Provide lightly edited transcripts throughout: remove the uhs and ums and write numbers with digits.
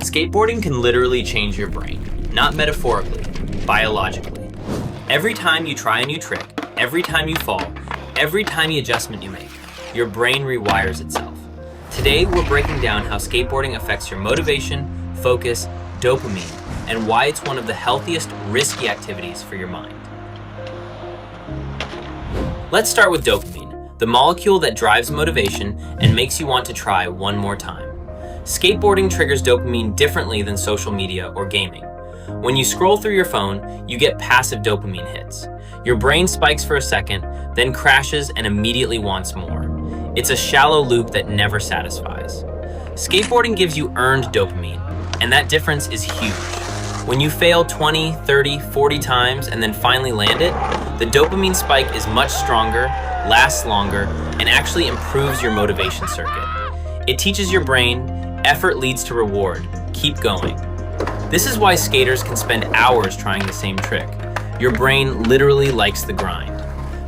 Skateboarding can literally change your brain, not metaphorically, biologically. Every time you try a new trick, every time you fall, every tiny adjustment you make, your brain rewires itself. Today, we're breaking down how skateboarding affects your motivation, focus, dopamine, and why it's one of the healthiest, risky activities for your mind. Let's start with dopamine, the molecule that drives motivation and makes you want to try one more time. Skateboarding triggers dopamine differently than social media or gaming. When you scroll through your phone, you get passive dopamine hits. Your brain spikes for a second, then crashes and immediately wants more. It's a shallow loop that never satisfies. Skateboarding gives you earned dopamine, and that difference is huge. When you fail 20, 30, 40 times and then finally land it, the dopamine spike is much stronger, lasts longer, and actually improves your motivation circuit. It teaches your brain, effort leads to reward. Keep going. This is why skaters can spend hours trying the same trick. Your brain literally likes the grind.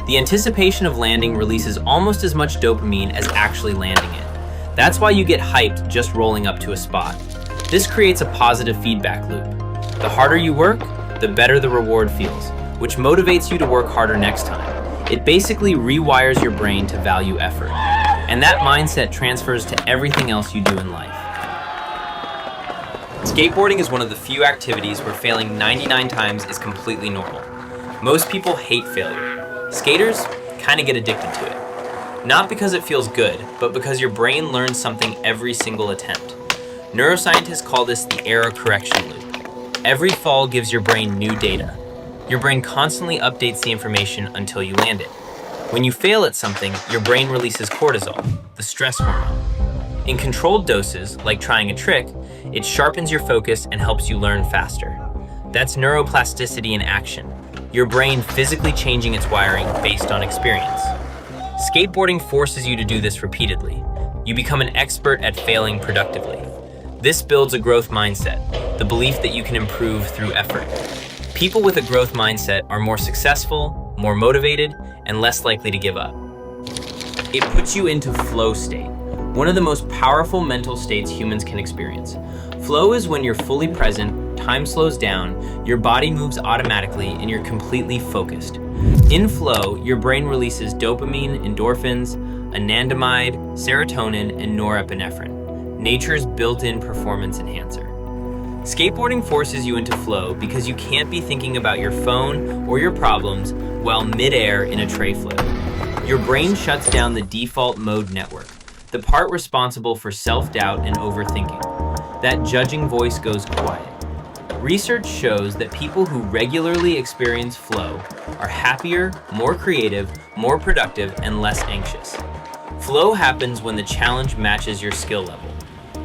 The anticipation of landing releases almost as much dopamine as actually landing it. That's why you get hyped just rolling up to a spot. This creates a positive feedback loop. The harder you work, the better the reward feels, which motivates you to work harder next time. It basically rewires your brain to value effort. And that mindset transfers to everything else you do in life. Skateboarding is one of the few activities where failing 99 times is completely normal. Most people hate failure. Skaters kind of get addicted to it. Not because it feels good, but because your brain learns something every single attempt. Neuroscientists call this the error correction loop. Every fall gives your brain new data. Your brain constantly updates the information until you land it. When you fail at something, your brain releases cortisol, the stress hormone. In controlled doses, like trying a trick, it sharpens your focus and helps you learn faster. That's neuroplasticity in action, your brain physically changing its wiring based on experience. Skateboarding forces you to do this repeatedly. You become an expert at failing productively. This builds a growth mindset, the belief that you can improve through effort. People with a growth mindset are more successful, more motivated, and less likely to give up. It puts you into flow state, one of the most powerful mental states humans can experience. Flow is when you're fully present, time slows down, your body moves automatically, and you're completely focused. In flow, your brain releases dopamine, endorphins, anandamide, serotonin, and norepinephrine, nature's built-in performance enhancer. Skateboarding forces you into flow because you can't be thinking about your phone or your problems while midair in a tray flip. Your brain shuts down the default mode network, the part responsible for self-doubt and overthinking. That judging voice goes quiet. Research shows that people who regularly experience flow are happier, more creative, more productive, and less anxious. Flow happens when the challenge matches your skill level.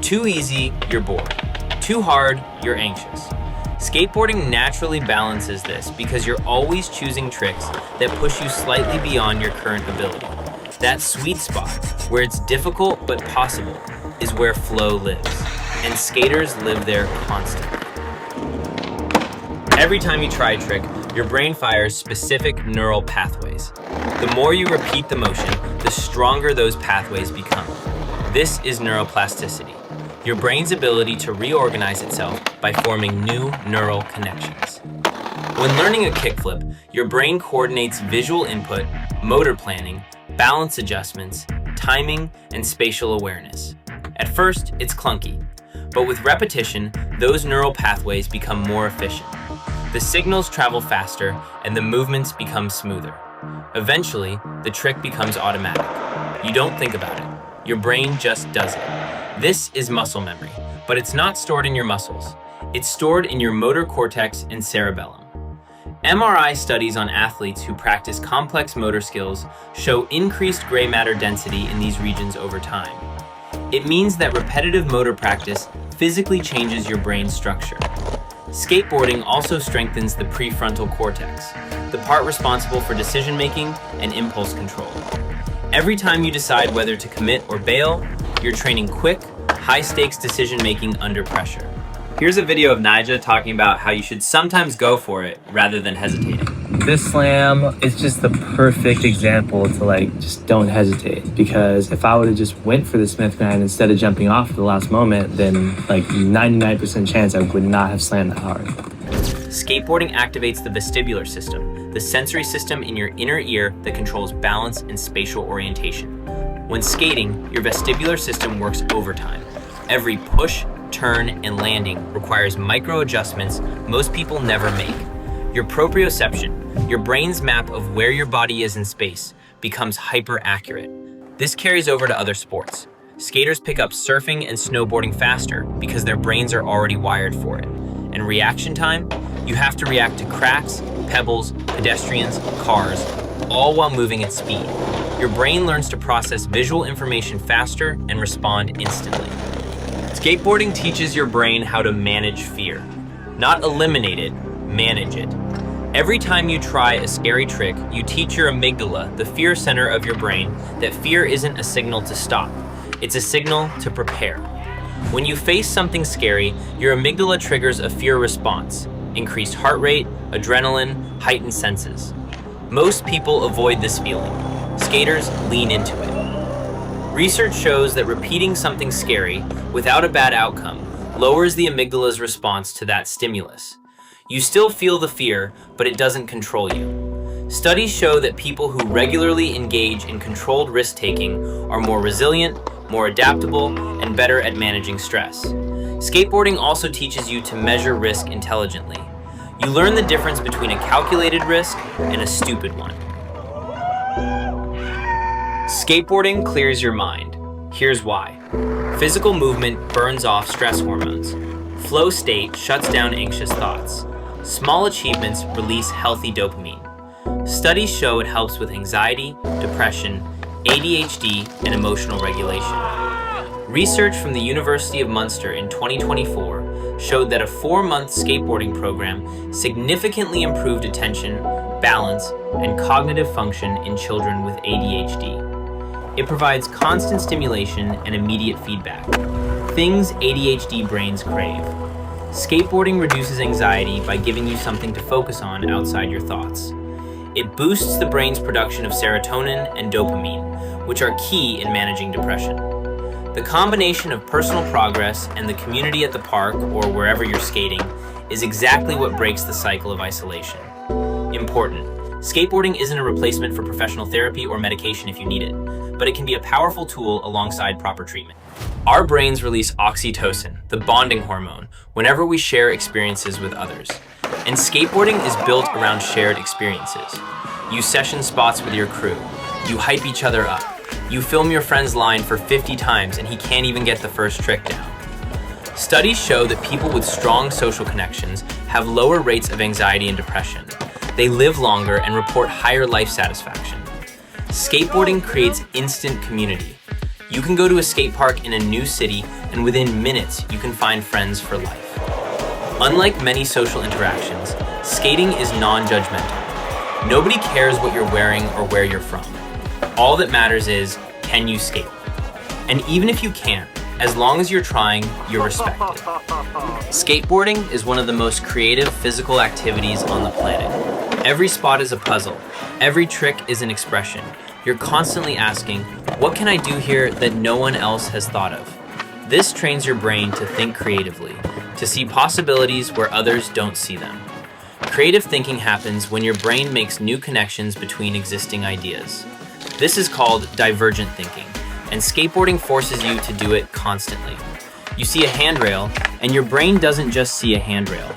Too easy, you're bored. Too hard, you're anxious. Skateboarding naturally balances this because you're always choosing tricks that push you slightly beyond your current ability. That sweet spot, where it's difficult but possible, is where flow lives, and skaters live there constantly. Every time you try a trick, your brain fires specific neural pathways. The more you repeat the motion, the stronger those pathways become. This is neuroplasticity, your brain's ability to reorganize itself by forming new neural connections. When learning a kickflip, your brain coordinates visual input, motor planning, balance adjustments, timing, and spatial awareness. At first, it's clunky, but with repetition, those neural pathways become more efficient. The signals travel faster, and the movements become smoother. Eventually, the trick becomes automatic. You don't think about it. Your brain just does it. This is muscle memory, but it's not stored in your muscles. It's stored in your motor cortex and cerebellum. MRI studies on athletes who practice complex motor skills show increased gray matter density in these regions over time. It means that repetitive motor practice physically changes your brain's structure. Skateboarding also strengthens the prefrontal cortex, the part responsible for decision-making and impulse control. Every time you decide whether to commit or bail, you're training quick, high-stakes decision-making under pressure. Here's a video of Nija talking about how you should sometimes go for it rather than hesitating. This slam is just the perfect example to just don't hesitate, because if I would have just went for the Smith grind instead of jumping off at the last moment, then 99% chance I would not have slammed that hard. Skateboarding activates the vestibular system, the sensory system in your inner ear that controls balance and spatial orientation. When skating, your vestibular system works overtime. Every push, turn, and landing requires micro adjustments most people never make. Your proprioception, your brain's map of where your body is in space, becomes hyper accurate. This carries over to other sports. Skaters pick up surfing and snowboarding faster because their brains are already wired for it. And reaction time? You have to react to cracks, pebbles, pedestrians, cars, all while moving at speed. Your brain learns to process visual information faster and respond instantly. Skateboarding teaches your brain how to manage fear. Not eliminate it, manage it. Every time you try a scary trick, you teach your amygdala, the fear center of your brain, that fear isn't a signal to stop. It's a signal to prepare. When you face something scary, your amygdala triggers a fear response. Increased heart rate, adrenaline, heightened senses. Most people avoid this feeling. Skaters lean into it. Research shows that repeating something scary without a bad outcome lowers the amygdala's response to that stimulus. You still feel the fear, but it doesn't control you. Studies show that people who regularly engage in controlled risk-taking are more resilient, more adaptable, and better at managing stress. Skateboarding also teaches you to measure risk intelligently. You learn the difference between a calculated risk and a stupid one. Skateboarding clears your mind. Here's why. Physical movement burns off stress hormones. Flow state shuts down anxious thoughts. Small achievements release healthy dopamine. Studies show it helps with anxiety, depression, ADHD, and emotional regulation. Research from the University of Munster in 2024 showed that a 4-month skateboarding program significantly improved attention, balance, and cognitive function in children with ADHD. It provides constant stimulation and immediate feedback, things ADHD brains crave. Skateboarding reduces anxiety by giving you something to focus on outside your thoughts. It boosts the brain's production of serotonin and dopamine, which are key in managing depression. The combination of personal progress and the community at the park or wherever you're skating is exactly what breaks the cycle of isolation. Important. Skateboarding isn't a replacement for professional therapy or medication if you need it, but it can be a powerful tool alongside proper treatment. Our brains release oxytocin, the bonding hormone, whenever we share experiences with others. And skateboarding is built around shared experiences. You session spots with your crew. You hype each other up. You film your friend's line for 50 times and he can't even get the first trick down. Studies show that people with strong social connections have lower rates of anxiety and depression. They live longer and report higher life satisfaction. Skateboarding creates instant community. You can go to a skate park in a new city and within minutes you can find friends for life. Unlike many social interactions, skating is non-judgmental. Nobody cares what you're wearing or where you're from. All that matters is, can you skate? And even if you can't, as long as you're trying, you're respected. Skateboarding is one of the most creative physical activities on the planet. Every spot is a puzzle. Every trick is an expression. You're constantly asking, what can I do here that no one else has thought of? This trains your brain to think creatively, to see possibilities where others don't see them. Creative thinking happens when your brain makes new connections between existing ideas. This is called divergent thinking, and skateboarding forces you to do it constantly. You see a handrail, and your brain doesn't just see a handrail.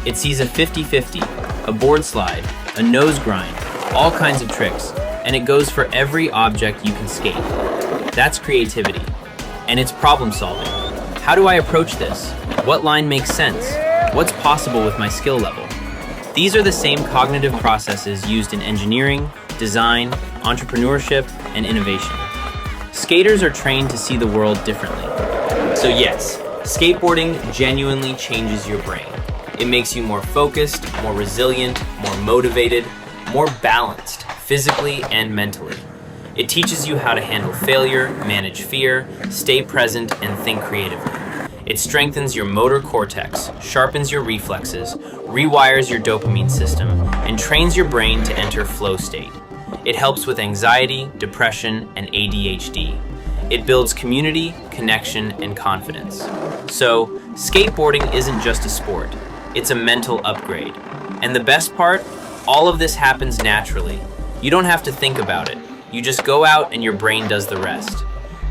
It sees a 50-50, a board slide, a nose grind, all kinds of tricks, and it goes for every object you can skate. That's creativity, and it's problem solving. How do I approach this? What line makes sense? What's possible with my skill level? These are the same cognitive processes used in engineering, design, entrepreneurship, and innovation. Skaters are trained to see the world differently. So yes, skateboarding genuinely changes your brain. It makes you more focused, more resilient, more motivated, more balanced, physically and mentally. It teaches you how to handle failure, manage fear, stay present, and think creatively. It strengthens your motor cortex, sharpens your reflexes, rewires your dopamine system, and trains your brain to enter flow state. It helps with anxiety, depression, and ADHD. It builds community, connection, and confidence. So, skateboarding isn't just a sport, it's a mental upgrade. And the best part, all of this happens naturally. You don't have to think about it. You just go out and your brain does the rest.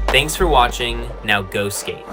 Thanks for watching. Now go skate.